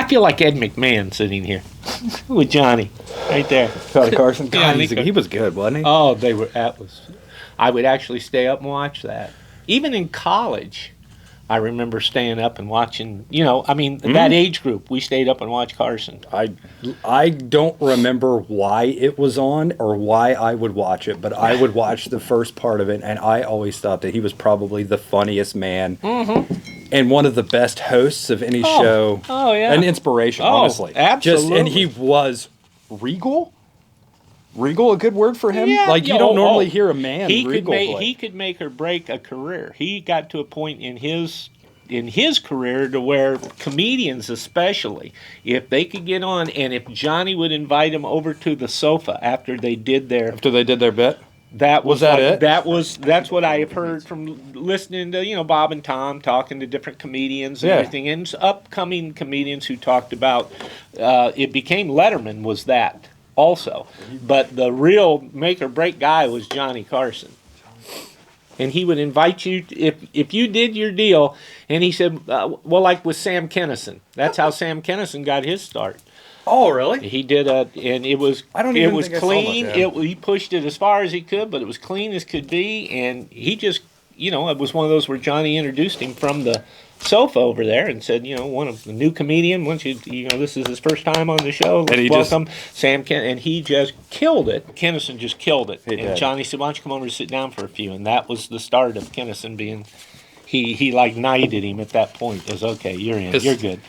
feel like Ed McMahon sitting here with Johnny right there. Johnny Carson. Yeah, God, he was good, wasn't he? Oh, I would actually stay up and watch that. Even in college, I remember staying up and watching, that age group, we stayed up and watched Carson. I don't remember why it was on or why I would watch it, but I would watch the first part of it, and I always thought that he was probably the funniest man and one of the best hosts of any show. Oh, yeah. An inspiration, honestly. Absolutely. And he was regal. Regal, a good word for him? Yeah, you don't normally hear a man regal. He could make or break a career. He got to a point in his career to where comedians especially, if they could get on, and if Johnny would invite him over to the sofa after they did their bit, that's what I have heard Mm-hmm. from listening to Bob and Tom talking to different comedians and everything, and upcoming comedians who talked about it became Letterman was that also, but the real make or break guy was Johnny Carson. And he would invite you, if you did your deal, and he said, like with Sam Kinison. That's how Sam Kinison got his start. Oh, really? He did and it was clean. He pushed it as far as he could, but it was clean as could be. And he just, it was one of those where Johnny introduced him from the sofa over there and said, one of the new comedian, once this is his first time on the show, let's welcome Sam Kinison. And he just killed it. Kinison just killed it. And Johnny said, why don't you come over and sit down for a few? And that was the start of Kinison being, he like knighted him at that point. It was, okay, you're in, you're good.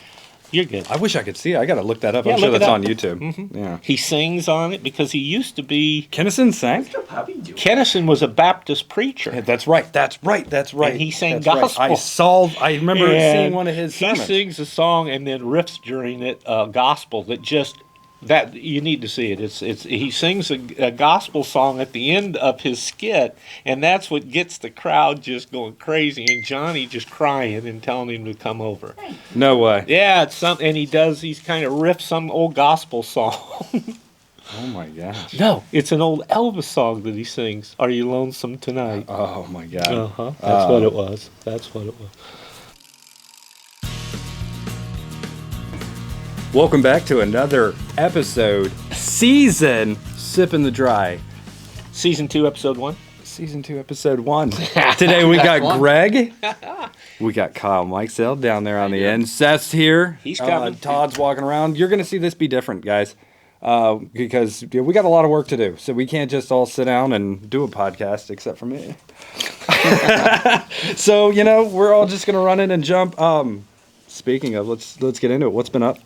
You're good. I wish I could see it. I got to look that up. I'm sure that's on YouTube. Mm-hmm. Yeah. He sings on it because he used to be... Kinison sang? Kinison was a Baptist preacher. Yeah, that's right. And he sang gospel. Right. I remember seeing one of his sermons. He sings a song and then riffs during it, gospel, that you need to see it. He sings a gospel song at the end of his skit, and that's what gets the crowd just going crazy, and Johnny just crying and telling him to come over. No way. Yeah, and he's kind of riffs some old gospel song. Oh my gosh. No, it's an old Elvis song that he sings. Are you lonesome tonight? Oh my God. That's what it was. Welcome back to another episode, season Sippin the Dry. Season 2, episode 1. Season 2, episode 1. Today we got Greg. We got Kyle Mikesell down there on the end. Seth's here. He's coming. Todd's walking around. You're going to see this be different, guys, because we got a lot of work to do. So we can't just all sit down and do a podcast, except for me. So, we're all just going to run in and jump. Speaking of, let's get into it. What's been up?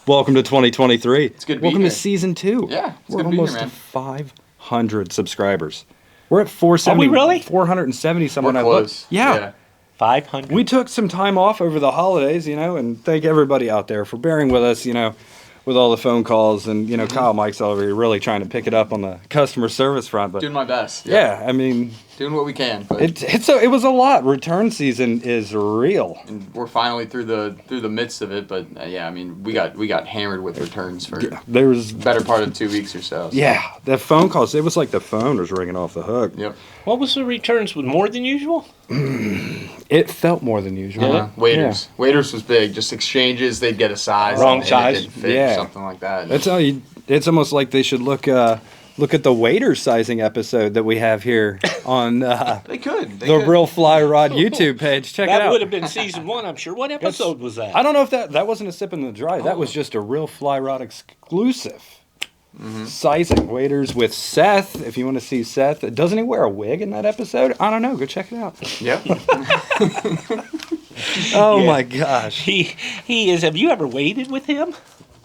Welcome to 2023. It's good to be Welcome here. to season 2. Yeah, we're almost at 500 subscribers. We're at 470. Are we really? 470 something. We're close. Yeah. 500. We took some time off over the holidays, and thank everybody out there for bearing with us, with all the phone calls and, Kyle Mike's over here really trying to pick it up on the customer service front. But doing my best. Yeah, I mean, doing what we can. But it was a lot. Return season is real. And we're finally through the midst of it. But we got hammered with returns for there was better part of 2 weeks or so. Yeah, the phone calls. It was like the phone was ringing off the hook. Yep. What was the returns? Was more than usual? It felt more than usual. Waiters. Yeah. Waiters was big. Just exchanges, they'd get a size. Wrong and size. It didn't fit, something like that. That's how it's almost like they should look at the waiter sizing episode that we have here on they could. The Real Fly Rod YouTube page. Check it out. That would have been season 1, I'm sure. What episode was that? I don't know if that wasn't a Sippin the Dry. That was just a Real Fly Rod exclusive. Sizing waiters with Seth. If you want to see Seth, doesn't he wear a wig in that episode? I don't know. Go check it out. Yep. Oh my gosh. He is. Have you ever waited with him?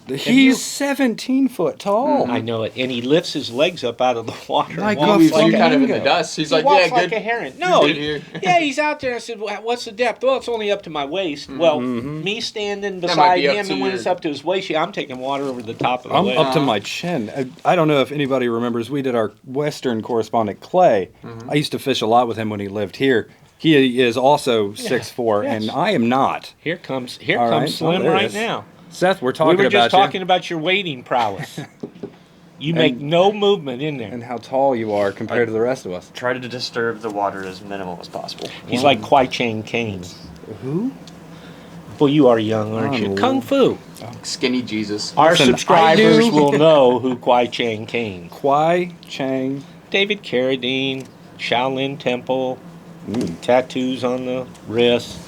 He's 17 foot tall. I know it, and he lifts his legs up out of the water. Like We've seen kind of in the dust. He's like, walks yeah, like good. a heron. No, Here. yeah, he's out there. I said, "What's the depth?" Well, it's only up to my waist. Well, me standing might beside be up him, to and when your- it's up to his waist, I'm taking water over the top of the I'm waist. up to my chin. I don't know if anybody remembers, we did our Western correspondent Clay. I used to fish a lot with him when he lived here. He is also 6'4", Yes. and I am not. Here comes All right. Slim there it right is. now. Seth, we're talking We were about just talking about your waiting prowess. You make no movement in there. and how tall you are compared to the rest of us. Try to disturb the water as minimal as possible. He's like Kwai Chang Caine. Who? Well, you are young, aren't you? Oh, Kung Fu. Oh, Skinny Jesus. Our Listen, subscribers I do- will know who Kwai Chang Caine. Kwai Chang. David Carradine, Shaolin Temple, tattoos on the wrist,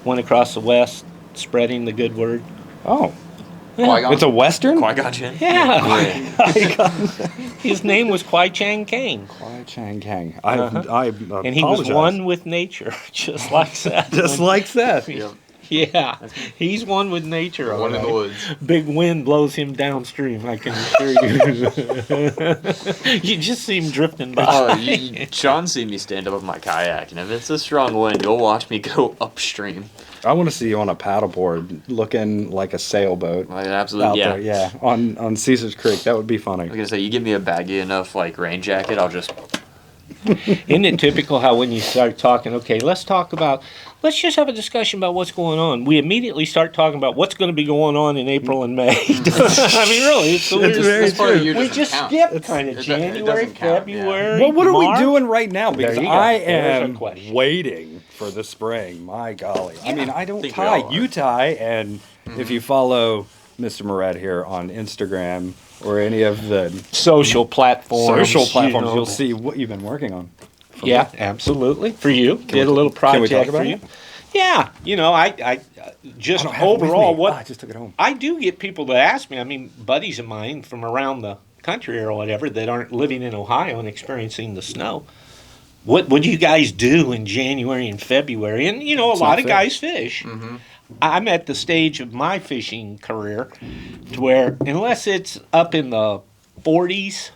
went across the West, spreading the good word. Oh, Qui-Gon? it's a Western? Qui-Gon Jinn? Yeah. His name was Kwai Chang Caine. Kwai Chang Kang. And he was one with nature, just like Seth. Just like Seth. Yep. Yeah, he's one with nature. One in the all right. woods. Big wind blows him downstream, I can assure you. You just see him drifting by. Oh, Sean's seen me stand up with my kayak, and if it's a strong wind, you'll watch me go upstream. I want to see you on a paddleboard looking like a sailboat. Like, Out absolutely, yeah. there, yeah, on Caesar's Creek. That would be I funny. was gonna say, you give me a baggy enough like rain jacket, I'll just. Isn't it typical how when you start talking, okay, let's just have a discussion about what's going on. We immediately start talking about what's going to be going on in April and May. I mean, really, it's the weirdest. very This part of the year We doesn't just count. skip kind of it January, doesn't count, yeah. February. Well, what are March. we doing right now? Because There you go. I There's our am question. waiting for the spring. My golly. I mean, I don't think we tie. all are. You tie, and if you follow Mr. Moret here on Instagram or any of the Social platforms. social platforms, you know. you'll see what you've been working on. Yeah, absolutely. For you, did a little Can we project talk about for you. it? Yeah, you know, I just I don't have it with overall me. what I just took it home. I do get people to ask me. I mean, buddies of mine from around the country or whatever that aren't living in Ohio and experiencing the snow. What do you guys do in January and February? And you know, a It's lot not of fish. guys fish. I'm at the stage of my fishing career to where unless it's up in the 40s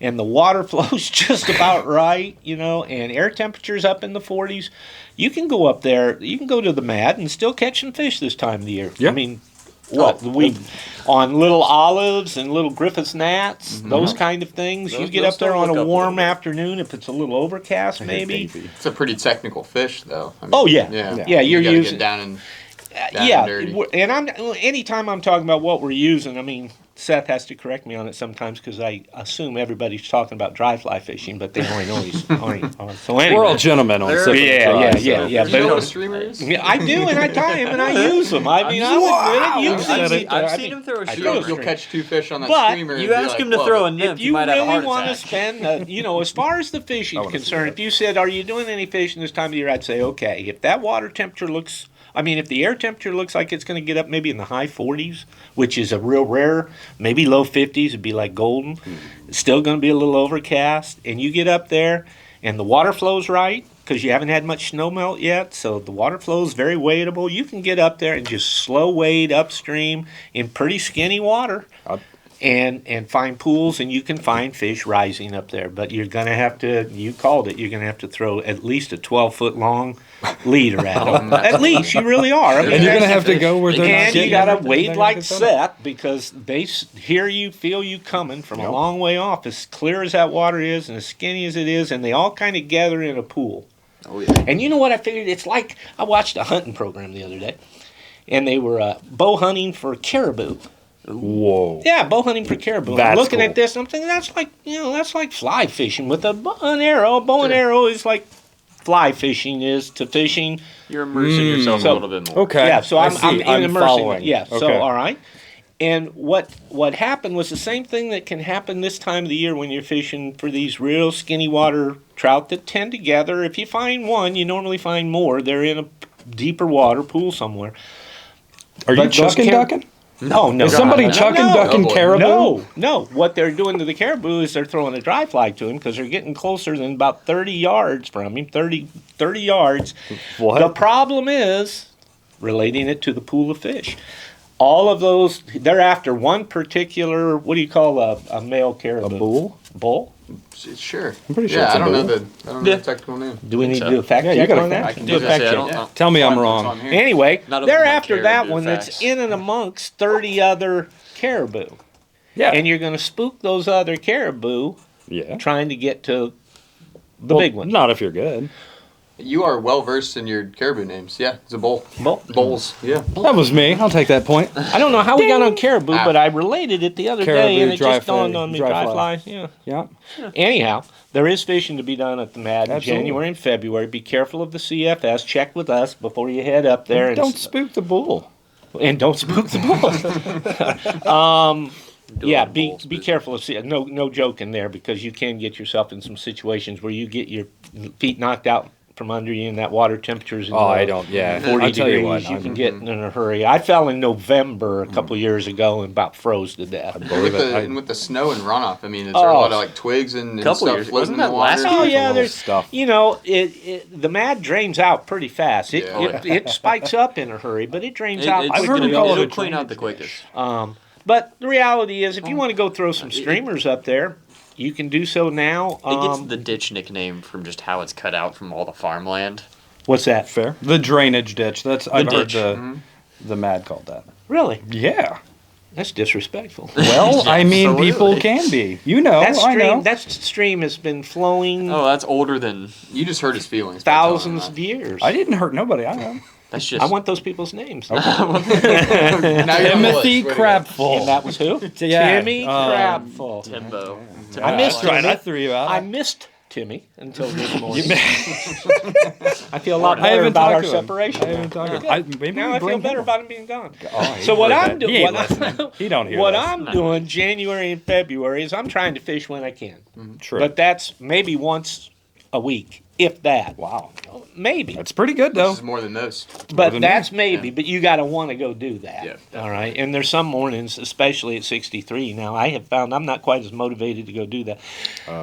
and the water flow's just about right, you know, and air temperature's up in the 40s, you can go up there, you can go to the Mad and still catch some fish this time of the year. Yeah. I mean, we on little olives and little Griffith's gnats, those kind of things. You Those- get those up there still on look a up a warm little bit. afternoon if it's a little overcast, maybe. It's a pretty technical fish, though. I mean, Oh, yeah. Yeah, Yeah, you're you gotta using- get down and Yeah, dirty. and anytime I'm talking about what we're using, I mean, Seth has to correct me on it sometimes because I assume everybody's talking about dry fly fishing, but they aren't always. So anyway. We're all gentlemen on There- Sippin' the Yeah, Dry, yeah, so- yeah. You know but- what a streamer is? Yeah, I do, and I tie them, and I use them. I mean, I would admit it. You've I've seen seen- it. I've I seen mean, him throw a I streamer. throw You'll catch two fish on that But streamer. You ask him to throw a nymph, If you you might have a really heart want to attack. spend, you know, as far as the fishing is wanna see concerned, that. if you said, "Are you doing any fishing this time of year?" I'd say, "Okay." If that water temperature looks, I mean, if the air temperature looks like it's going to get up maybe in the high 40s, which is a real rare, maybe low 50s, it'd be like golden. It's still going to be a little overcast, and you get up there, and the water flows right because you haven't had much snow melt yet, so the water flow is very wadeable. You can get up there and just slow wade upstream in pretty skinny water. And find pools, and you can find fish rising up there. But you're going to have to, you called it, you're going to have to throw at least a 12-foot long leader at them. At least, you really are. I mean, And you're gonna that's- have to go where they're not and you getting got to everything wade they like get done. Seth because they hear you, feel you coming from a long way off. As clear as that water is and as skinny as it is, and they all kind of gather in a pool. Oh, yeah. And you know what I figured? It's like I watched a hunting program the other day, and they were bow hunting for caribou. Whoa. Yeah, bow hunting for caribou. I'm That's looking cool. at this, I'm thinking that's like, you know, that's like fly fishing with a bow and arrow. Bow and arrow is like fly fishing is to fishing. You're immersing yourself So- a little bit more. Okay. Yeah, so I I'm see. immersing. following. Yeah, so Okay. all right. And what happened was the same thing that can happen this time of the year when you're fishing for these real skinny water trout that tend to gather. If you find one, you normally find more. They're in a deeper water pool somewhere. Are you But those chucking car- ducking? No. Is somebody chucking ducking Oh, boy. caribou? No. What they're doing to the caribou is they're throwing a dry fly to him because they're getting closer than about 30 yards from him, 30 yards. What? The problem is relating it to the pool of fish. All of those, they're after one particular, what do you call a male caribou? A bull? Bull? Sure. I'm pretty sure Yeah, it's I a don't know bull. the technical name. Do we need so. to do a fact Yeah, you check gotta on fact that? check. Do a fact check. I Tell me I'm That's why wrong. here. Anyway, Not they're only my after that caribou one that's facts. in and amongst 30 other caribou. Yeah. And you're going to spook those other caribou Yeah. trying to get to the big one. Not if you're good. You are well versed in your caribou names. Yeah, it's a bull. Bull. Bulls. Yeah. That was me. I'll take that point. I don't know how we got on caribou, but I related it the other day, Caribou, and it dry just dawned fly- on me. dry Dry fly. flies, yeah. Yeah. Anyhow, there is fishing to be done at the Mad in Absolutely. January and February. Be careful of the CFS. Check with us before you head up there. And Don't spook the bull. And don't spook the bull. Yeah, be careful of no joking there, because you can get yourself in some situations where you get your feet knocked out from under you, and that water temperatures in 40 I'll tell degrees. you what, You can get in a hurry. I fell in November a couple years ago and about froze to death. And with the snow and runoff, I mean, is there a lot of like twigs and stuff floating in the water? Oh yeah, there's stuff. You know, the mad drains out pretty fast. It spikes up in a hurry, but it drains out. I've heard them call it a clean out the quickest. But the reality is, if you want to go throw some streamers up there, you can do so now. It gets the ditch nickname from just how it's cut out from all the farmland. What's that? Fair. The drainage ditch. I've heard ditch. the Mad called that. Really? Yeah. That's disrespectful. Well, I mean, Absolutely. people can be. You know, I know. That stream has been flowing Oh, that's older than. You just hurt his feelings. by telling him thousands that. of years. I didn't hurt nobody. I know. That's just. I want those people's names. Now you're on the Timothy list. Way to go. And that was who? Yeah, Timmy Crabful. Timbo. I missed That's right. Timmy. I threw you out. I missed Timmy until this morning. You I feel a lot I better haven't about talked our to him. separation. I haven't talked to him. Good. Maybe Now we I feel bring better him. about him being gone. Oh, So what I'm He ain't doing, listening. He don't hear what this. I'm doing January and February is I'm trying to fish when I can. True. But that's maybe once a week, if that. Wow. Maybe. That's pretty good, though. This is more than most. But than that's me. maybe. But you got to want to go do that. Yeah. All right. And there's some mornings, especially at 63. Now I have found I'm not quite as motivated to go do that.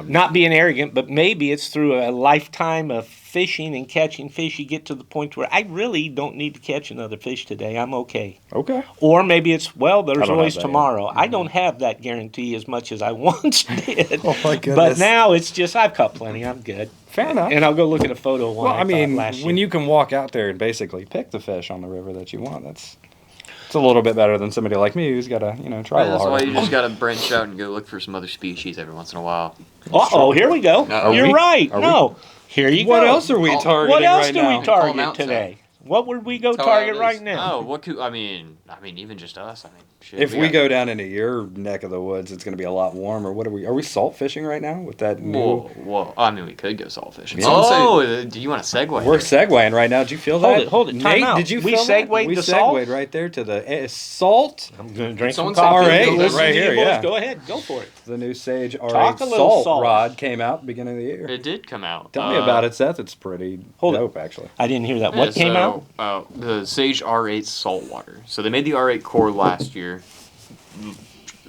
Not being arrogant, but maybe it's through a lifetime of fishing and catching fish. You get to the point where I really don't need to catch another fish today. I'm okay. Okay. Or maybe it's, well, there's don't have always that tomorrow. I don't have that guarantee as much as I once did. Oh, my But goodness. now it's just, I've caught plenty. I'm good. Fair enough. And I'll go look at a photo of one Well, I I mean, caught last when year. you can walk out there and basically pick the fish on the river that you want, it's a little bit better than somebody like me who's got to, try a That's little why harder. you just gotta branch out and go look for some other species every once in a while. Uh-oh, here we go. Are You're we? right. Are we? No. Here you What go. else are we What targeting What else right do now? we Call 'em target out, Seth. today? What would we go Tell how target it right is. now? Oh, what could I mean, even just us. I mean, shit. If we got- go down into your neck of the woods, it's going to be a lot warmer. What are we? Are we salt fishing right now with that new? Whoa. I mean, we could go salt fishing. Yeah. Do you want to segue? We're segueing right now. Did you feel that? Hold it. Time Nate, out. did you We feel that? segued We to segued salt? right there to the salt. I'm going to drink Someone some said coffee. R8, Go listen right to you here, boys. yeah. Go ahead. Go for it. The new Sage R8 Talk a little salt. rod came out beginning of the year. It did come out. Tell me about it, Seth. It's pretty Hold it. dope, actually. I didn't hear that. What came out? The Sage R8 saltwater. So they made the R8 core last year.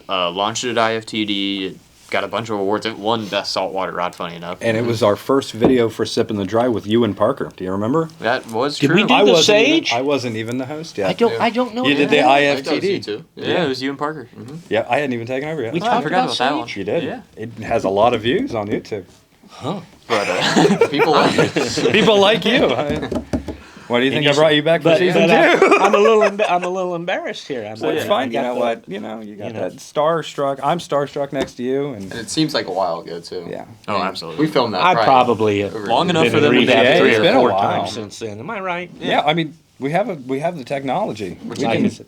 Launched it at IFTD. It got a bunch of awards. It won best saltwater rod. Funny enough. And it was our first video for Sippin the Dry with you and Parker. Do you remember? That was Did true. we do I the wasn't Sage? Even, I wasn't even the host yet. I don't know. You did that. the I think that was you IFTD. too. Yeah, it was you and Parker. Yeah, I hadn't even taken over yet. We I talked forgot about about that one. Sage? You did. Yeah. It has a lot of views on YouTube. But People like it. People like you. Why do you think I brought you back for But, season but two? I'm a little embarrassed here. So it's fine. You know what? You got that starstruck. I'm starstruck next to you, and And it seems like a while ago too. yeah. Oh, I mean, absolutely. We filmed that. I probably have over Long a enough year. for them to been be- in rehab Yeah, three it's or been a four while. times since then. Am I right? Yeah, I mean, we have the technology. We I can- can-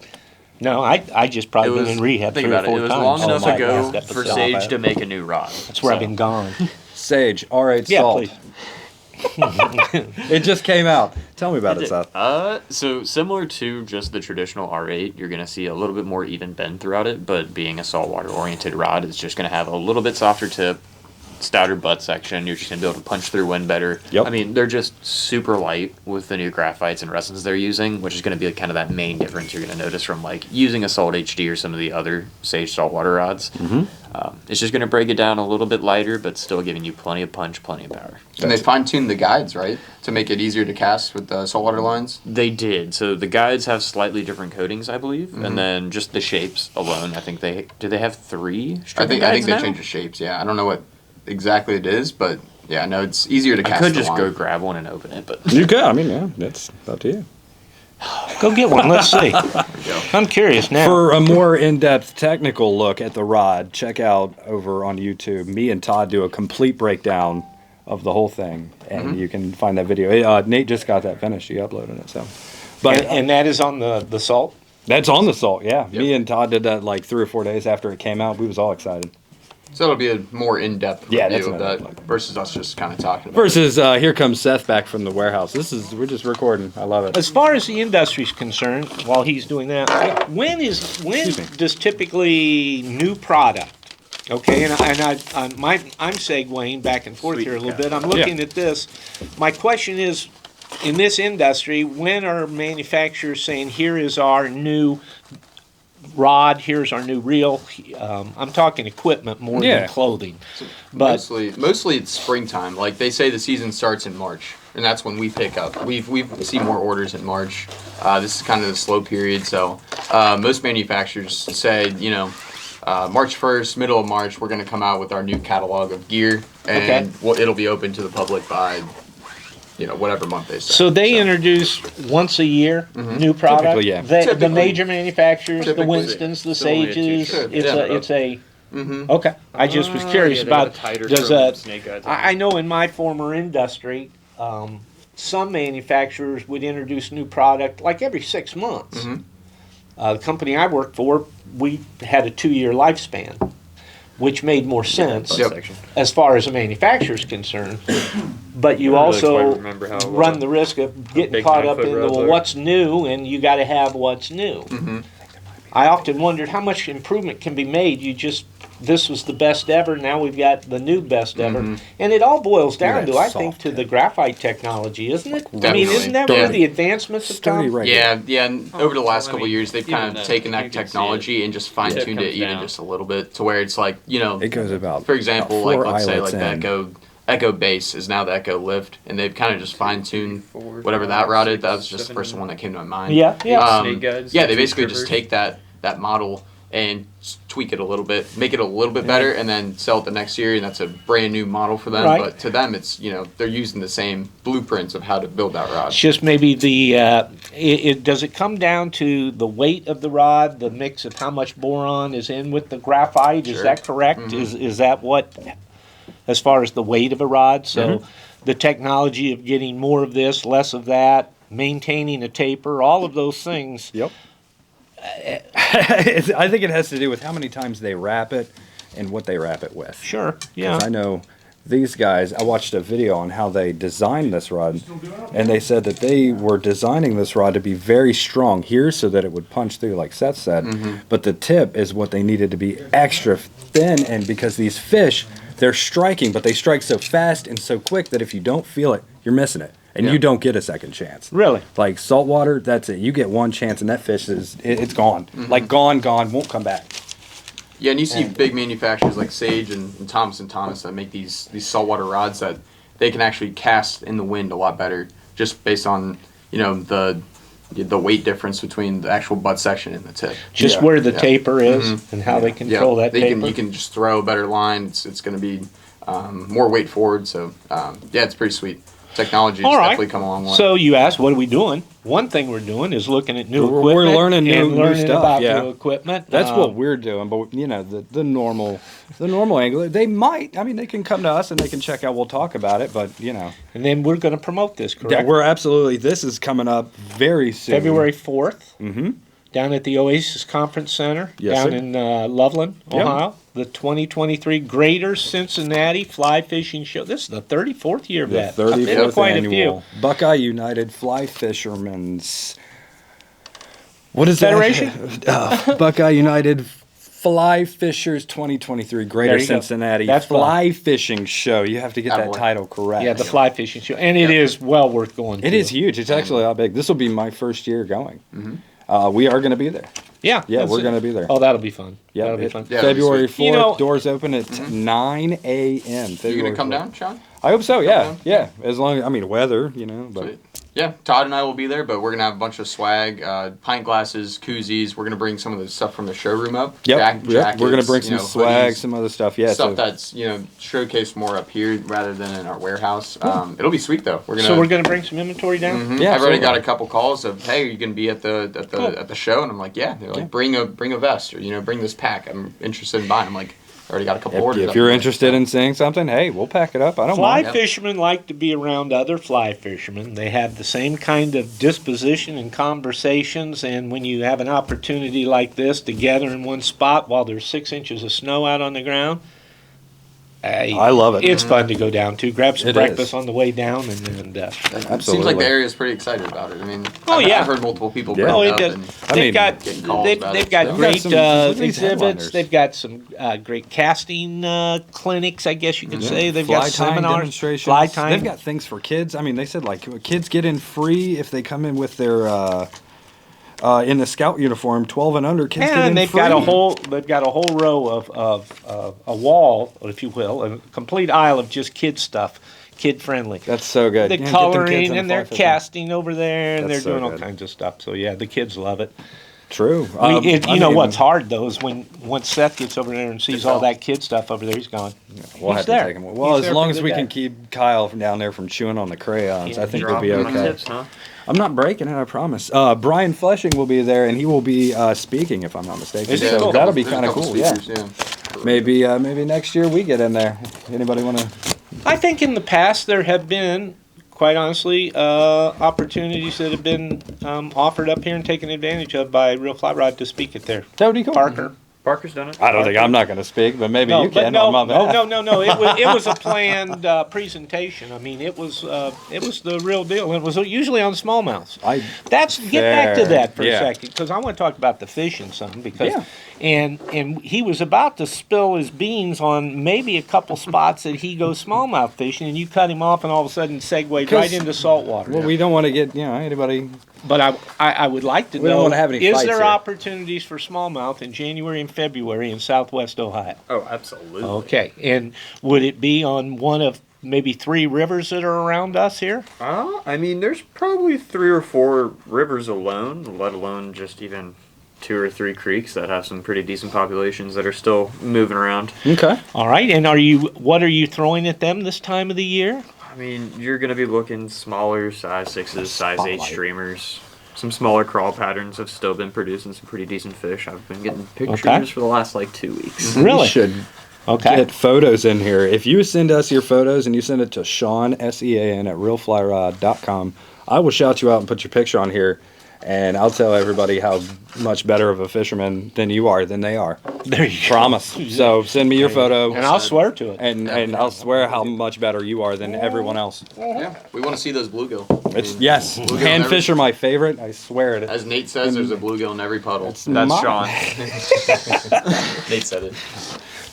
No, I just probably been in rehab think 3 or about it. 4 It was times. long since enough my ago last for episode. Sage to make a new rod. That's where I've been gone. Sage R8 Yeah, salt. please. It just came out. Tell me about it, Seth. So similar to just the traditional R8, you're going to see a little bit more even bend throughout it, but being a saltwater oriented rod, it's just going to have a little bit softer tip, stouter butt section. You're just going to be able to punch through wind better. Yep. I mean, they're just super light with the new graphites and resins they're using, which is going to be kind of that main difference you're going to notice from like using a Salt HD or some of the other Sage saltwater rods. It's just going to break it down a little bit lighter, but still giving you plenty of punch, plenty of power. And they fine-tuned the guides, right, to make it easier to cast with the saltwater lines. They did. So the guides have slightly different coatings, I believe, and then just the shapes alone. I think they have 3 I stripping think guides they now? changed the shapes. Yeah, I don't know what exactly it is, but yeah, no, it's easier to I cast. could the just line. go grab one and open it, but You could. I mean, yeah, that's up to you. Go get one. Let's see. I'm curious now. For a more in-depth technical look at the rod, check out over on YouTube. Me and Todd do a complete breakdown of the whole thing, and you can find that video. Nate just got that finished. He uploaded it, so. But and that is on the salt? that's on the salt, yeah. Yep. Me and Todd did that like 3 or 4 days after it came out. We was all excited. So it'll be a more in-depth Yeah, that's review of another that versus us just kind of talking about Versus, here comes Seth back from the warehouse. We're just recording. I love it. As far as the industry's concerned, while he's doing that, when does typically new product? Okay, and I'm segueing back and forth here a little bit. I'm looking at this. My question is, in this industry, when are manufacturers saying, "Here is our new rod, here's our new reel"? I'm talking equipment more than clothing. But mostly it's springtime. Like they say, the season starts in March, and that's when we pick up. We've seen more orders in March. This is kind of the slow period, so most manufacturers say, March 1st, middle of March, we're going to come out with our new catalog of gear, and it'll be open to the public by whatever month they say. So they introduce once a year new product. Typically, yeah. The major manufacturers, the Winstons, the Sages. It's a. Okay, I just was curious about. I know in my former industry, some manufacturers would introduce new product like every 6 months. The company I worked for, we had a 2-year lifespan, which made more sense as far as the manufacturer's concerned. But you also run the risk of getting caught up in what's new, and you got to have what's new. I often wondered how much improvement can be made. This was the best ever, now we've got the new best ever. And it all boils down to, I think, to the graphite technology, isn't it? Definitely. I mean, isn't that where the advancements have come? Yeah, and over the last couple of years, they've kind of taken that technology and just fine-tuned it even just a little bit to where it's like, it goes about, for example, about like let's say like in. the Echo Base is now the Echo Lift, and they've kind of just fine-tuned whatever that route is. That was just the first one that came to my mind. Yeah. They basically just take that model and tweak it a little bit, make it a little bit better, and then sell it the next year, and that's a brand new model for them. Right. But to them, it's they're using the same blueprints of how to build that rod. It's just maybe does it come down to the weight of the rod, the mix of how much boron is in with the graphite? Is that correct? Is that what, as far as the weight of a rod? So the technology of getting more of this, less of that, maintaining a taper, all of those things. Yep. I think it has to do with how many times they wrap it and what they wrap it with. Sure, yeah. Because I know these guys, I watched a video on how they designed this rod, and they said that they were designing this rod to be very strong here so that it would punch through, like Seth said, but the tip is what they needed to be extra thin, and because these fish, they're striking, but they strike so fast and so quick that if you don't feel it, you're missing it. And you don't get a second chance. Really? Like saltwater, that's it. You get one chance and that fish it's gone. Like gone, won't come back. Yeah, and you see big manufacturers like Sage and Thomas & Thomas that make these saltwater rods that they can actually cast in the wind a lot better, just based on the weight difference between the actual butt section and the tip. Just where the taper is and how they control that taper. You can just throw a better line. It's going to be more weight forward. So it's pretty sweet. Technology has definitely come a long way. So you asked, what are we doing? One thing we're doing is looking at new equipment. We're learning new stuff. About new equipment. That's what we're doing. But the normal angler, they can come to us and they can check out. We'll talk about it. But and then we're going to promote this. Correct? Yeah, we're absolutely. This is coming up very soon. February 4th. Down at the Oasis Conference Center, in Loveland, Ohio. The 2023 Greater Cincinnati Fly Fishing Show. This is the 34th year of that. The 34th annual Buckeye United Fly Fishermen's. What is Federation? Buckeye United Fly Fishers 2023 Greater Cincinnati Fly Fishing Show. You have to get that title correct. Yeah, the Fly Fishing Show. And it is well worth going to. It is huge. It's actually how big. This will be my first year going. We are going to be there. Yeah, we're going to be there. Oh, that'll be fun. Yeah, that'll be fun. February 4th, doors open at 9 a.m. You going to come down, Sean? I hope so, yeah. As long as, weather, but... Sweet. Yeah, Todd and I will be there, but we're going to have a bunch of swag, pint glasses, koozies. We're going to bring some of the stuff from the showroom up. Jackets, we're going to bring some swag, hoodies, some other stuff, Stuff that's, showcased more up here rather than in our warehouse. It'll be sweet, though. We're going to bring some inventory down? Yeah, I've already got a couple calls of, hey, are you going to be at the show? And I'm like, yeah. They're like, bring a vest or, bring this pack. I'm interested in buying. I'm like, I already got a couple orders. If you're interested in seeing something, hey, we'll pack it up. I don't mind. Fly fishermen like to be around other fly fishermen. They have the same kind of disposition and conversations, and when you have an opportunity like this to gather in one spot while there's 6 inches of snow out on the ground, I love it. It's fun to go down to. Grab some It breakfast is. on the way down, and It seems Absolutely. like the area is pretty excited about it. I mean, yeah. I've heard multiple people Yeah. bring oh, it it up. does. And They've got getting calls they've, about they've it, got so. great We've got some- look at these exhibits. headliners. They've got some great casting clinics, I guess you could say. They've fly got tying seminars, demonstrations. fly tying. They've got things for kids. I mean, they said like kids get in free if they come in with their in the scout uniform, 12 and under. Kids get in and they've free. got a whole row of a wall, if you will, a complete aisle of just kid stuff, kid friendly. That's so good. The Yeah, get them kids coloring in and the they're fly fishing. casting over there, and That's so they're doing all good. kinds of stuff. So yeah, the kids love it. True. You I know mean, what's hard though is once Seth gets over there and sees all that kid stuff over there, he's gone. We'll He's have there. to take him. Well, He's as there long for as the we day. can keep Kyle from down there from chewing on the crayons, Yeah, I think we'll be Dropping my okay. tips, huh? I'm not breaking it, I promise. Brian Fleshing will be there, and he will be speaking, if I'm not mistaken. Is he? So Cool. that'll be There's a kind of couple cool. Yeah. speakers, Maybe next year we get in there. Anybody want to? I think in the past there have been, quite honestly, opportunities that have been offered up here and taken advantage of by Real Fly Rod to speak at there. That would be cool. Parker. Parker's done it. I don't think I'm not going to speak, but maybe you but can. no, on my behalf. no. It was a planned presentation. I mean, it was the real deal. It was usually on smallmouths. Get back to Fair. that for Yeah. a second, because I want to talk about the fishing some. Because Yeah. and he was about to spill his beans on maybe a couple spots that he goes smallmouth fishing, and you cut him off, and all of a sudden segued right 'Cause- into saltwater. Well, we don't want to get anybody. But I would like to We don't know, wanna have any is fights there here. opportunities for smallmouth in January and February in Southwest Ohio? Oh, absolutely. Okay, and would it be on one of maybe 3 rivers that are around us here? I mean, there's probably 3 or 4 rivers alone, let alone just even 2 or 3 creeks that have some pretty decent populations that are still moving around. Okay. All right, and what are you throwing at them this time of the year? I mean, you're going to be looking smaller size 6s, size 8 Spotlight. streamers. Some smaller crawl patterns have still been producing some pretty decent fish. I've been getting pictures Okay. for the last 2 weeks. Really? We should Okay. get photos in here. If you send us your photos and you send it to Sean, SEAN, at realflyrod.com, I will shout you out and put your picture on here. And I'll tell everybody how much better of a fisherman than you are than they are. There you go. Promise. So send me your photo. And I'll swear to it. And I'll swear how much better you are than everyone else. Yeah, we want to see those bluegill. It's yes, Bluegill hand every- fish are my favorite. I swear it. As Nate says, there's a bluegill in every puddle. That's My- Sean. Nate said it.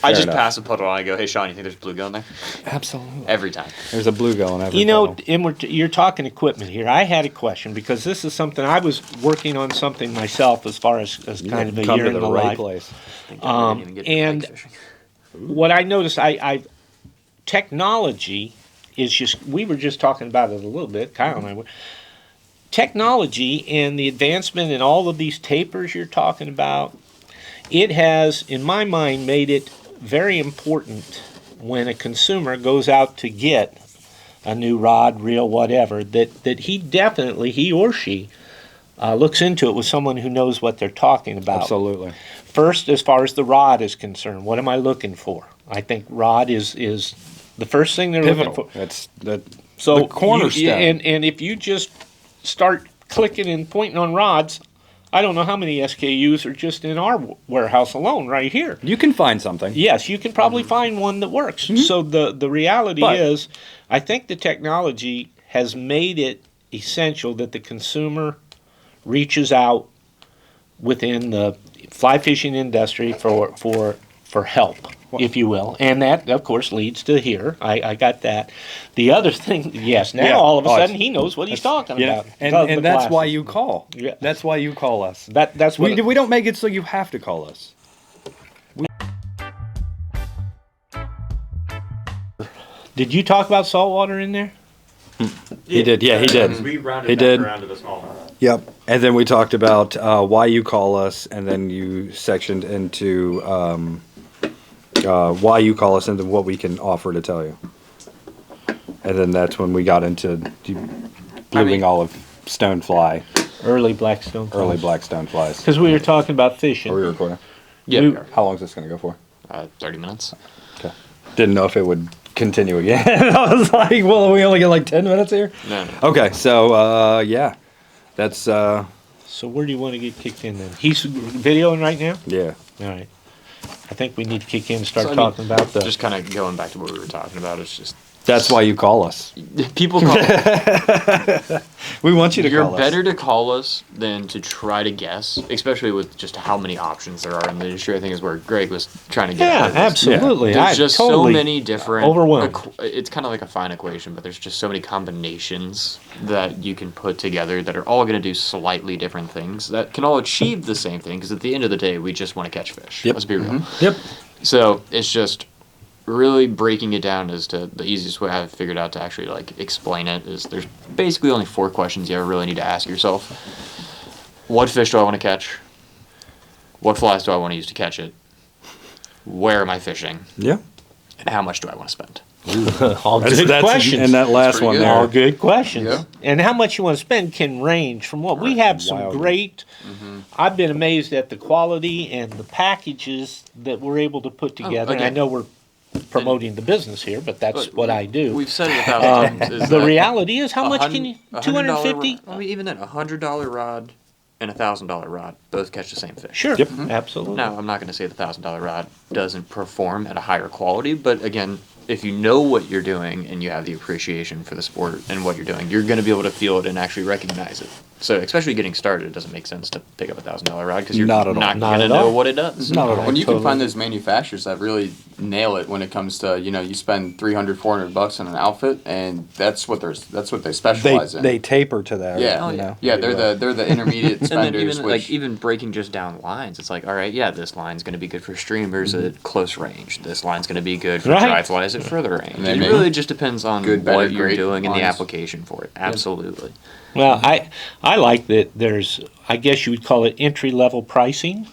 I Fair just enough. pass a puddle and I go, hey, Sean, you think there's bluegill in there? Absolutely. Every time. There's a bluegill in every. You know, puddle. and you're talking equipment here. I had a question because this is something I was working on something myself as far as kind of a come year to in the the right life. place. I think I didn't even get to and- pike fishing. What I noticed, I technology is just. We were just talking about it a little bit, Kyle and I were. Technology and the advancement in all of these tapers you're talking about, it has, in my mind, made it very important when a consumer goes out to get a new rod, reel, whatever, that he or she looks into it with someone who knows what they're talking about. Absolutely. First, as far as the rod is concerned, what am I looking for? I think rod is the first thing they're looking Pivotal. for. That's the So cornerstone. and if you just start clicking and pointing on rods, I don't know how many SKUs are just in our warehouse alone right here. You can find something. Yes, you can probably find one that works. So the reality But- is, I think the technology has made it essential that the consumer reaches out within the fly fishing industry for help, if you will. And that, of course, leads to here. I got that. The other thing, yes, now Yeah. all of a Oh, sudden it's- he knows what he's talking Yeah, about. and, because of and the that's glasses. why you call. Yeah. That's why you call us. That's what We don't make it so you have to call us. Did you talk about saltwater in there? He did. Yeah, he did. We rounded He back did. around to the smallmouth. Yep. And then we talked about why you call us, and then you sectioned into why you call us and then what we can offer to tell you. And then that's when we got into blueing olive stonefly, Early Blackstone. early black stoneflies. Because we were talking about fishing. Are we recording? Yeah. We- How long is this going to go for? 30 minutes. Okay. Didn't know if it would continue again. I was like, well, we only get like 10 minutes here? No. Okay, so, yeah. That's, So where do you want to get kicked in then? He's videoing right now? yeah. All right. I think we need to kick in and start So, I mean, talking about the. Just kind of going back to what we were talking about, it's just That's why you call us. people call. We want you to You're call us. better to call us than to try to guess, especially with just how many options there are in the industry. I think is where Greg was trying to get Yeah, at. Is absolutely. There's I just totally so many different. overwhelmed. It's kind of like a fine equation, but there's just so many combinations that you can put together that are all going to do slightly different things that can all achieve the same thing. Because at the end of the day, we just want to catch fish. Yep. Let's be real. Yep. So it's just really breaking it down as to the easiest way I've figured out to actually like explain it is there's basically only 4 questions you ever really need to ask yourself. What fish do I want to catch? What flies do I want to use to catch it? Where am I fishing? Yeah. And how much do I want to spend? All good questions. And that last pretty one good. there. All good questions. Yeah. And how much you want to spend can range from what we have some Wildly. great. I've been amazed at the quality and the packages that we're able to put together. And I again. know we're promoting the business here, but that's But what I do. We've said it 1,000 times. Is The that reality is, how much can you? $100 $250? I mean, even then, $100 rod and $1,000 rod both catch the same fish. Sure, Yep. absolutely. Now, I'm not going to say the $1,000 rod doesn't perform at a higher quality, but again, if you know what you're doing and you have the appreciation for the sport and what you're doing, you're going to be able to feel it and actually recognize it. So, especially getting started, it doesn't make sense to pick up a $1,000 rod because you're Not not, at all. Not going to at know all. what it does. Not at all. When you Totally. can find those manufacturers that really nail it when it comes to, you spend $300-$400 on an outfit, and that's what they specialize in. They taper to that. Yeah. You know? Yeah, they're the intermediate And then spenders. even which, even breaking just down lines, it's like, all right, yeah, this line's going to be good for streamers at close range. This line's going to be good for Right. dry flies at further range. they It make really just depends on good, better, what you're great doing and the lines. application for it. Absolutely. Well, I like that there's, I guess you would call it entry level pricing,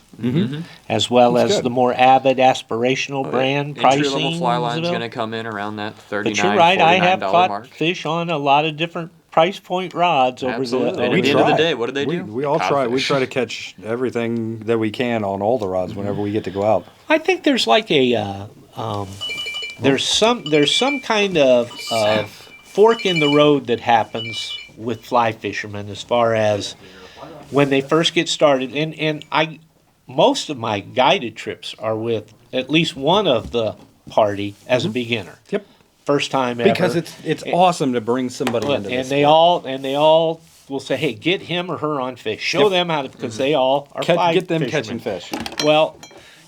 as well That's as good. the more avid aspirational brand pricing. Entry level fly line's going to come in around that $39, But you're right, I have $49 caught mark. fish on a lot of different price point rods over Absolutely. the. And over at the end of the try. day, what do they do? We all try. We Codfish. try to catch everything that we can on all the rods whenever we get to go out. I think there's like a there's some kind of fork in the road that happens with fly fishermen as far as when they first get started, and I most of my guided trips are with at least one of the party as a beginner. Yep. First time ever. Because it's awesome to bring somebody into and this. they all will say, hey, get him or her on fish. Show Yep. them how to, because they all are fly get them fishermen. catching fish. Well,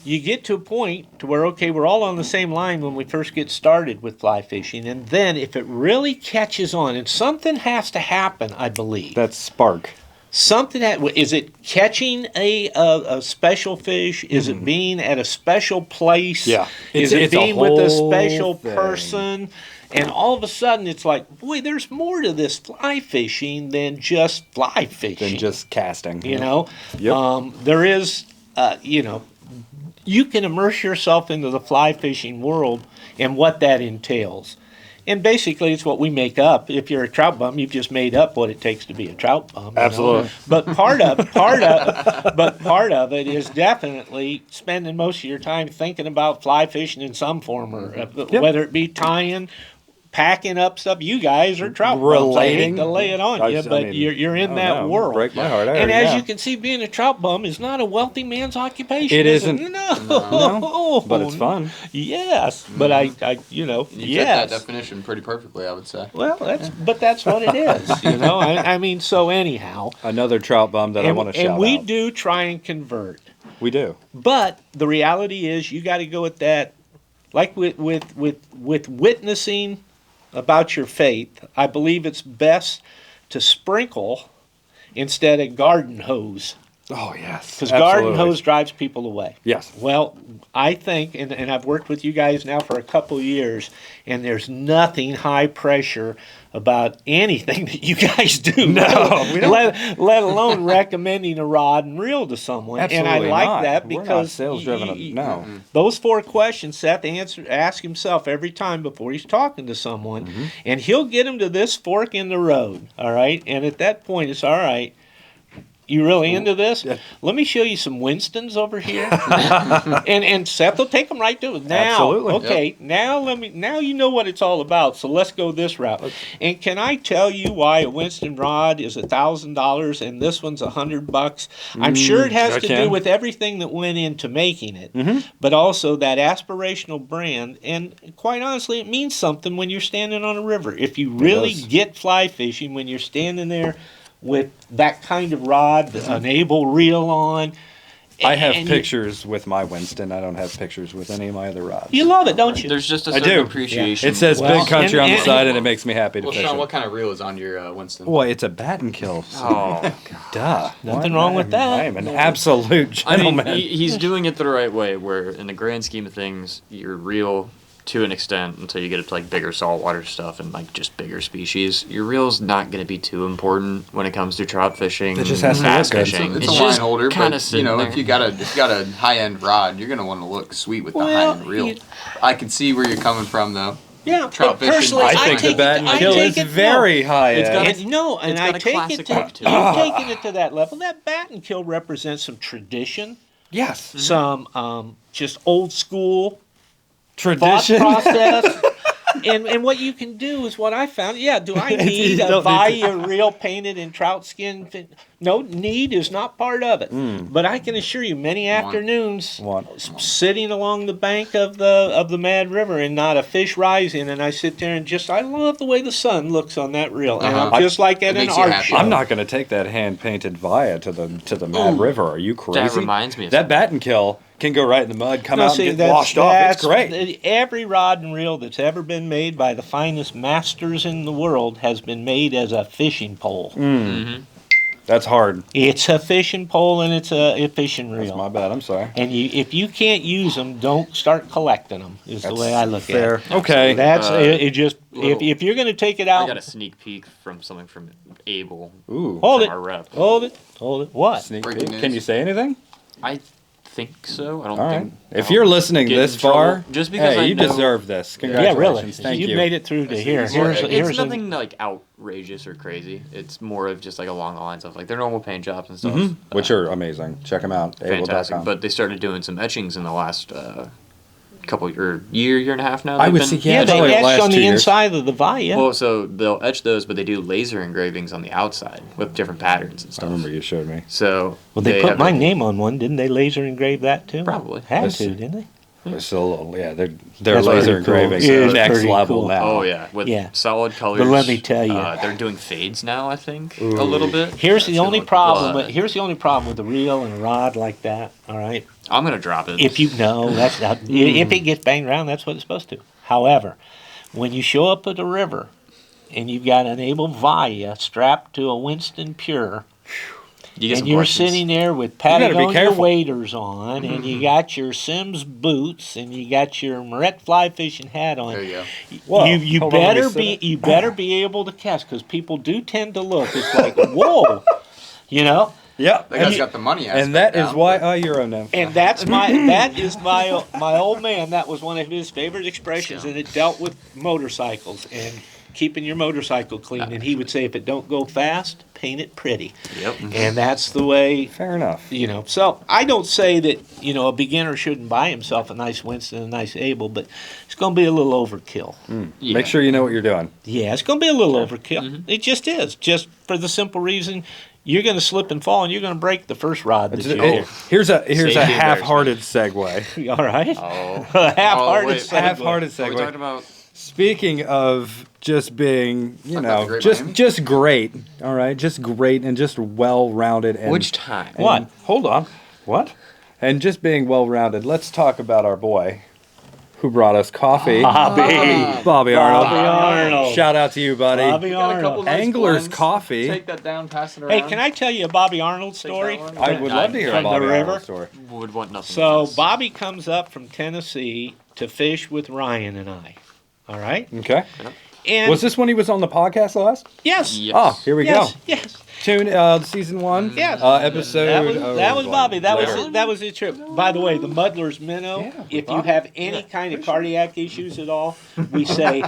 you get to a point to where, okay, we're all on the same line when we first get started with fly fishing, and then if it really catches on, and something has to happen, I believe. That spark. Something is it catching a special fish? Is it being at a special place? Yeah. Is It's it a being with a whole special thing. person? And all of a sudden, it's like, boy, there's more to this fly fishing than just fly fishing. Than just casting. You know, Yep. there is, you can immerse yourself into the fly fishing world and what that entails. And basically, it's what we make up. If you're a trout bum, you've just made up what it takes to be a trout bum. You know? Absolutely. But part of it is definitely spending most of your time thinking about fly fishing in some form, or whether it be tying, packing up stuff. You guys are trout bums. I hate Relating. to lay it on you, but you're in that world. Break my heart. I And already as know. you can see, being a trout bum is not a wealthy man's occupation. It is isn't. No. But it's fun. Yes, but I you fit yes. that definition pretty perfectly, I would say. Well, that's what it is. You know, I mean, so anyhow, Another trout bum that I want to shout and we out. do try and convert, We do. but the reality is, you got to go with that, like with witnessing about your faith. I believe it's best to sprinkle instead of garden hose, Oh, yes. because garden Absolutely. hose drives people away. Yes. Well, I think, and I've worked with you guys now for a couple of years, and there's nothing high pressure about anything that you guys do. No, we don't. Let alone recommending a rod and reel to someone. Absolutely and I like not. that We're not because sales-driven. No. those 4 questions Seth ask himself every time before he's talking to someone, and he'll get him to this fork in the road. All right, and at that point, it's all right. You really into this? Yeah. Let me show you some Winstons over here, and Seth will take them right to it. Now, Absolutely. okay. Now you know what it's all about. So let's go this route. And can I tell you why a Winston rod is $1,000 and this one's $100? I'm sure it has to do with everything that went into making it, but also that aspirational brand. And quite honestly, it means something when you're standing on a river. If you really get fly fishing, when you're standing there with that kind of rod, an able reel on. I have pictures with my Winston. I don't have pictures with any of my other rods. You love it, don't you? There's just a certain appreciation. It says Big Country on the side, and it makes me happy to Well, fish Sean, it. what kind of reel is on your Winston? Well, it's a bat and kill. Oh, Duh. Nothing wrong with that. I am an absolute gentleman. I mean, he's doing it the right way, where in the grand scheme of things, you're real to an extent until you get to like bigger saltwater stuff and like just bigger species. Your reel's not going to be too important when it comes to trout fishing. It just has to bass look good. fishing. It's a line holder, kind but of if you got a high end rod, you're gonna want to look sweet with the high end reel. I can see where you're coming from, though. Yeah, Trout but fishing. personally, I think the bat and kill is very high It's got end. And It's I got a take classic it to look to it. I'm taking it to that level. That bat and kill represents some tradition, Yes. some just old school Tradition. thought process. And what you can do is what I found. Yeah, do I need You a don't need Via reel painted in trout skin? No, need is not part of it. But I can assure you, many afternoons sitting along the bank of the Mad River and not a fish rising, and I sit there and I love the way the sun looks on that reel, and I'm just like at It an makes you art happy. show. I'm not going to take that hand painted Via to the Mad River. Are you crazy? That reminds me of that bat and kill can go right in the mud, come No, out see, and get washed off. It's great. Every rod and reel that's ever been made by the finest masters in the world has been made as a fishing pole. That's hard. It's a fishing pole and it's a fishing reel. That's my bad. I'm sorry. And if you can't use them, don't start collecting them. Is the way I look fair. at it. Okay. That's it. Just if you're going to take it I out, got a sneak peek from something from Abel. Ooh. hold from it, our rep. hold it, hold it. What? Sneak Breaking peek. news. Can you say anything? I think so. I don't All right. think. If you're listening get this in trouble. far, Just because hey, I you know- deserve this. Yeah, Congratulations. really. Thank you. You've made it through to here. It's It's nothing like outrageous or crazy. It's more of just like along the lines of like their normal paint jobs and stuff, Which are amazing. Check them out. fantastic. Able.com. But they started doing some etchings in the last year and a half now. I they've would been see- Yeah, probably they the etched last on 2 the years. inside of the Via. Well, so they'll etch those, but they do laser engravings on the outside with different patterns and I stuff. remember you showed me. So Well, they put have my a- name on one, didn't they? Laser engrave that too. Probably. Had Let's to, see. didn't they? It's still, they're That's laser pretty cool. engraving It is next pretty level cool. now. Oh yeah, with Yeah. solid colors. But let me tell you. they're doing fades now. I think a little bit. Here's the That's only gonna look problem. blood. Here's the only problem with a reel and a rod like that. All right. I'm gonna drop it. If you know that's not, if it gets banged around, that's what it's supposed to. However, when you show up at the river and you've got an Able Via strapped to a Winston Pure, you get and some you're questions. sitting there with gotta be Patagonia careful. waders on, and you got your Sims boots, and you got your Moret fly fishing hat on. There you go. Whoa, You hold on, let me better sit be up. you better be able to cast because people do tend to look. It's like whoa, you know. Yeah. That guy's got the money aspect And that is down, why but- Euro now. And that is my old man. That was one of his favorite expressions, and it dealt with motorcycles and keeping your motorcycle clean. And he would say, if it don't go fast, paint it pretty. Yep. And that's the way. Fair enough. So I don't say that a beginner shouldn't buy himself a nice Winston and a nice Able, but it's going to be a little overkill. Yeah. Make sure you know what you're doing. Yeah, it's going to be a little overkill. It just is, just for the simple reason. You're going to slip and fall, and you're going to break the first rod that you hit. Here's a Safety half-hearted segue. All right? Oh. A half-hearted wait, segue. Half-hearted What are we talking segue. about? Speaking of just being, Talk about the Great just Miami? just great, all right, just great and just well-rounded. And, Which time? and- What? Hold on. What? And just being well-rounded. Let's talk about our boy who brought us coffee. Bobby Arnold. Bobby Arnold. Shout out to you, buddy. Bobby Got a couple Arnold. nice Angler's blends. Coffee. Take that down, pass it around. Hey, can I tell you a Bobby Arnold story? that one. I would love to hear a From the Bobby river? Arnold story. Would want nothing. So less. Bobby comes up from Tennessee to fish with Ryan and I. All right? Okay. And Was this when he was on the podcast last? yes. Yes. Oh, here we yes, go. Yes. Tune season 1. Yeah. Episode. That was Bobby. That whatever. was his trip. By the way, the Muddler's Minnow. Yeah, if you Bobby. have any kind of cardiac issues at all, we say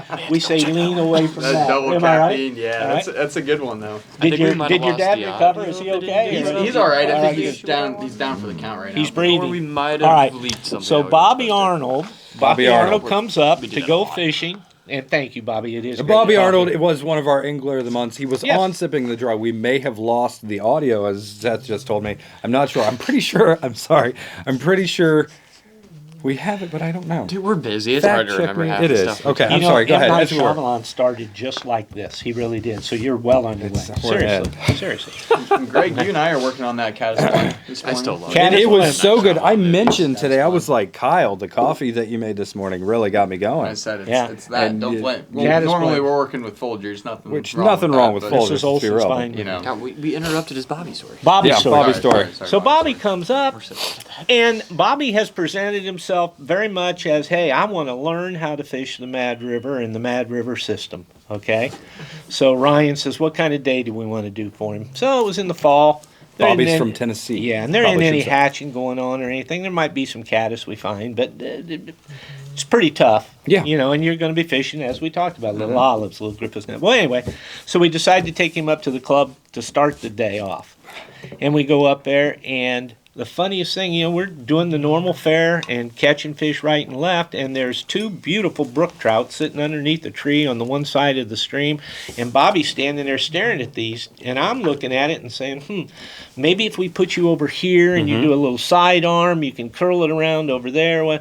lean away from That's that. double Am I right? caffeine. Yeah, All right. that's a good one though. Did your might have did your lost dad the recover? audio Is he of it okay? in He's all right. I think good. he's down. He's down for the count right now. He's Or breathing. we might All have right. leaked something. So out Bobby we posted. Arnold Bobby Arnold. comes up We did to that a go lot. fishing. And thank you, Bobby. It is great Bobby to talk Arnold, to it you. was one of our Angler of the Months. He was Yes. on Sipping the Dry. We may have lost the audio, as Seth just told me. I'm not sure. I'm pretty sure. I'm sorry. I'm pretty sure we have it, but I don't know. Dude, we're busy. It's Fact hard to check remember me. half It the is. stuff. Okay, You I'm know, sorry. Go M. ahead. Night As we were. Shyamalan started just like this. He really did. So you're well underway. we're Seriously. Seriously. Greg, you and I are working on that Caddis One this I morning. still love it. Cat- And it was Caddis so good. I Fun. mentioned today, I was like, Kyle, the coffee that you made this morning really got me I going. said Yeah. it's that. And Don't you- blame. Caddis Normally One. we're working with Folgers. Nothing. Which wrong nothing with wrong that, with but, Folgers. This is let's be Olsen's real. fine. You know. God, we interrupted his Bobby story. Bobby's Yeah, story. Bobby's story. So Bobby comes up, We're so bad at that. and Bobby has presented himself very much as, hey, I want to learn how to fish the Mad River and the Mad River system, okay? So Ryan says, what kind of day do we want to do for him? So it was in the fall. There Bobby's isn't from any- Tennessee. Yeah, and there Probably ain't any should say. hatching going on or anything. There might be some caddis we find, but it's pretty tough. Yeah. You know, and you're going to be fishing, as we talked about, little olives, little griffiths. Well, anyway, so we decided to take him up to the club to start the day off. And we go up there, and the funniest thing, you know, we're doing the normal fare and catching fish right and left, and there's two beautiful brook trout sitting underneath a tree on the one side of the stream, and Bobby's standing there staring at these, and I'm looking at it and saying, maybe if we put you over here and you do a little side arm, you can curl it around over there. Well,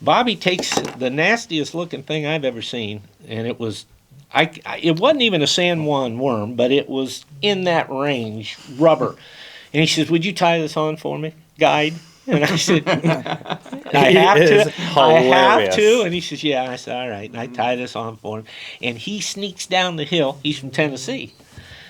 Bobby takes the nastiest looking thing I've ever seen, and it was, it wasn't even a San Juan worm, but it was in that range, rubber. And he says, would you tie this on for me, guide? And I said, I have is to. I have hilarious. to. And he says, yeah. And I said, all right. And I tie this on for him. And he sneaks down the hill. He's from Tennessee.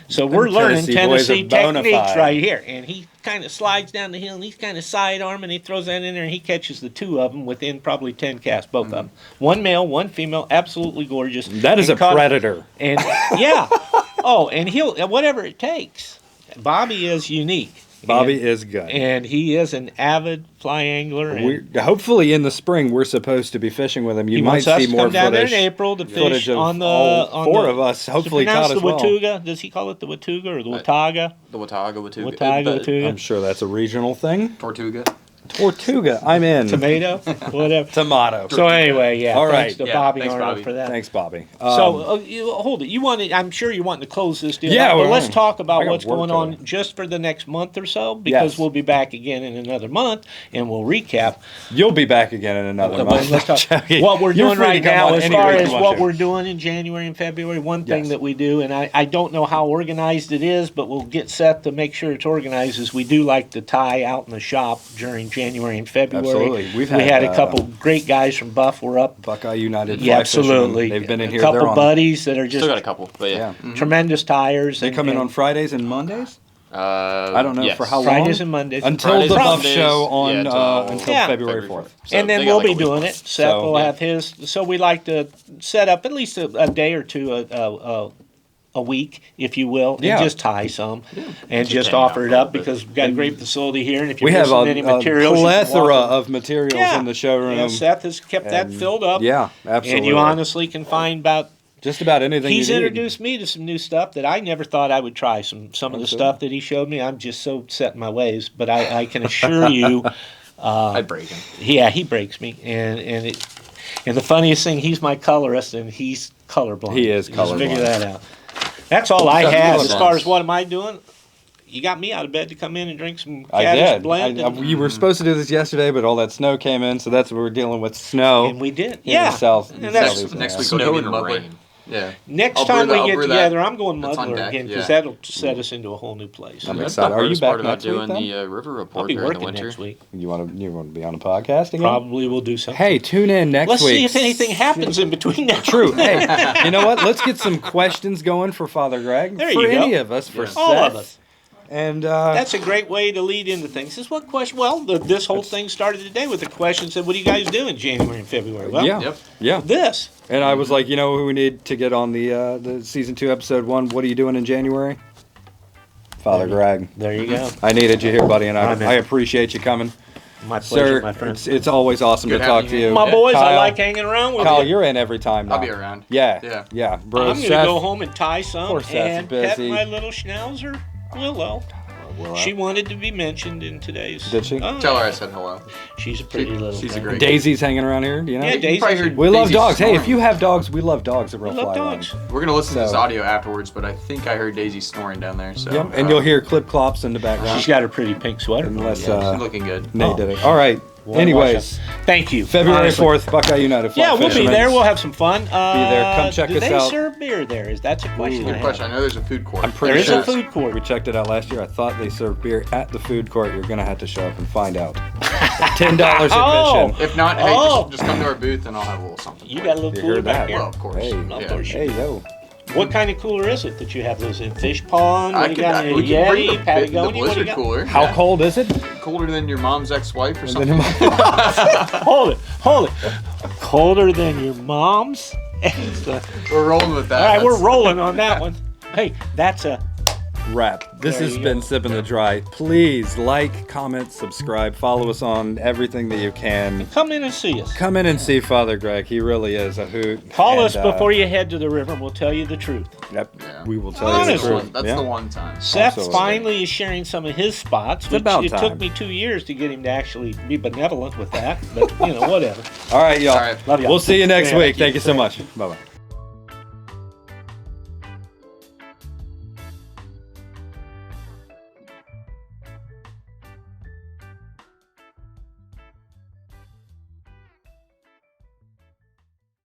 So we're learning Tennessee boys Tennessee are bona techniques fide. right here. And he kind of slides down the hill, and he's kind of sidearm, and he throws that in there, and he catches the two of them within probably 10 casts, both of them. One male, one female, absolutely gorgeous. That is And a caught- predator. And yeah. Oh, and he'll, whatever it takes. Bobby is unique. Bobby is good. And he is an avid fly angler. And Hopefully in the spring we're supposed to be fishing with him. You he might wants us see to more come down there in footage. April to footage fish of on the all on four the, of us, is it hopefully pronounced caught as the well. Watuga. Does he call it the Watuga or the Wataga? The Wataga, Watuga. Wataga, Watuga. I'm sure that's a regional thing. Tortuga. Tortuga, I'm in. Tomato, whatever. Tomato. So anyway, yeah. All thanks right. to Yeah, Bobby thanks, Arnold Bobby. for that. Thanks, Bobby. So hold it. You wanted? I'm sure you want to close this deal. Yeah, out, but well, let's talk I about got what's work going to on do. just for the next month or so, because Yes. we'll be back again in another month and we'll recap. You'll be back again in another But month. let's talk. Joking. What we're You're doing free to right come now, on as any far week you as want what to. we're doing in January and February, one thing Yes. that we do, and I don't know how organized it is, but we'll get Seth to make sure it's organized, is we do like to tie out in the shop during January and February. Absolutely. We had had, a couple great guys from Buff were up. Buckeye United. Yeah, fly fishermen. absolutely. They've been in a here. couple They're on. buddies that are Still got a just couple, but yeah. Yeah. tremendous tires. They come in on Fridays and Mondays. I don't know yes. for how long. Fridays and Mondays. Until Fridays the and Buff Mondays, show on yeah, until Yeah. February 4th. So and then they got we'll like be a week doing left. it. Seth So- will Yeah. have his. So we like to set up at least a day or two a week, if you will, and Yeah. just tie some and just hang out offer it for a up bit. because we've got a great facility here. And if you're We have missing a any materials, you can walk plethora in. of materials in the showroom. Yeah, Seth has kept that And- filled up. Yeah, absolutely. And you honestly can find about. Just about anything He's you need. introduced me to some new stuff that I never thought I would try. Some of the Absolutely. stuff that he showed me, I'm just so set in my ways. But I can assure you, I'd break him. yeah, he breaks me. And the funniest thing, he's my colorist, and he's colorblind. He is Just figure colorblind. that out. That's all I That's have colorblind. as far as what am I doing. You got me out of bed to come in and drink some I Caddis did. blend, We were supposed to do this yesterday, but all that snow came in, so that's what we're dealing with. Snow. and we did. in the Yeah. south. And that's- southeast Next area. week Snow we'll be and lovely. rain. Yeah. Next I'll time brew that- we I'll get brew that. together, I'm going That's on muddler deck, again because yeah. that'll set us into a whole new place. I'm That's excited. the Are you hardest back part about next week, doing then? the river I'll report be during the working winter. next week. You want to be on a podcast again? Probably we'll do something. Hey, tune in next Let's week. see if anything happens in between now. True. Hey, you know what? Let's get some questions going for Father Greg. There for you go. any of us, for Yeah. Seth. All of us. And That's a great way to lead into things. This is what question? Well, this whole thing started today with the question said, "What do you guys do in January and February?" Well, yeah, Yep. yeah. this. And I was like, you know, we need to get on the season 2, episode 1. What are you doing in January? Father Greg. There you go. I needed you here, buddy, and All right, man. I appreciate you coming. My pleasure, Sir, my friend. it's always awesome Good to talk having to you. you. My boys, I Kyle, like hanging around with Kyle, you. you're in every time now. I'll be around. Yeah. Yeah. Bro, I'm going to Seth, go home and tie some Poor Seth's and pet busy. my little schnauzer, Willow. She wanted to be mentioned in today's. Did she? Oh, Tell her I said hello. she's a pretty little She's a thing. great- Daisy's hanging around here. Do you know? Yeah, You probably heard We love Daisy dogs. Hey, if snoring. you have dogs, we love dogs at We Real love Fly dogs. Run. We're gonna listen to this So- audio afterwards, but I think I heard Daisy snoring down there. So Yep, and you'll hear clip clops in the background. She's got her pretty pink sweater. Unless she's looking good. Nate did it. All right. Well, Anyways, thank you. February Honestly. 4th, Buckeye United. Fly Yeah, we'll be Fishermen's. there. We'll have some fun. Be there. Come check do us they out. serve beer there? That's a question. I Good have. question. I know there's a food court. I'm pretty There is sure a food court. We checked it out last year. I thought they served beer at the food court. You're gonna have to show up and find out. $10 Oh. admission. If not, hey, Oh. just come to our booth and I'll have a little something. You for got a little You cooler heard back that? here. Well, of course. Hey, Of Yeah. course. Hey, yo. What kind of cooler is it that you have those in? Fish pond? I What do you could, got? we can bring Yeti, the Patagonia? What do you blizzard got? cooler. How Yeah. cold is it? Colder than your mom's ex-wife or And something. then- Hold it. Colder than your mom's? We're rolling with that. All right, we're That's- rolling on that one. Hey, that's a Wrap. This There has you been go. Sippin the Dry. Please like, comment, subscribe, follow us on everything that you can. come in and see us. Come in and see Father Greg. He really is a hoot. Call And, us before you head to the river, and we'll tell you the truth. Yep. Yeah. We will tell Honestly. you the truth. That's Yeah. the one time. Seth Absolutely. finally is sharing some of his spots, which about it time. took me 2 years to get him to actually be benevolent with that. But, whatever. All right, y'all. All right. Love y'all. We'll see you next Yeah. week. Thank you so much. Bye bye.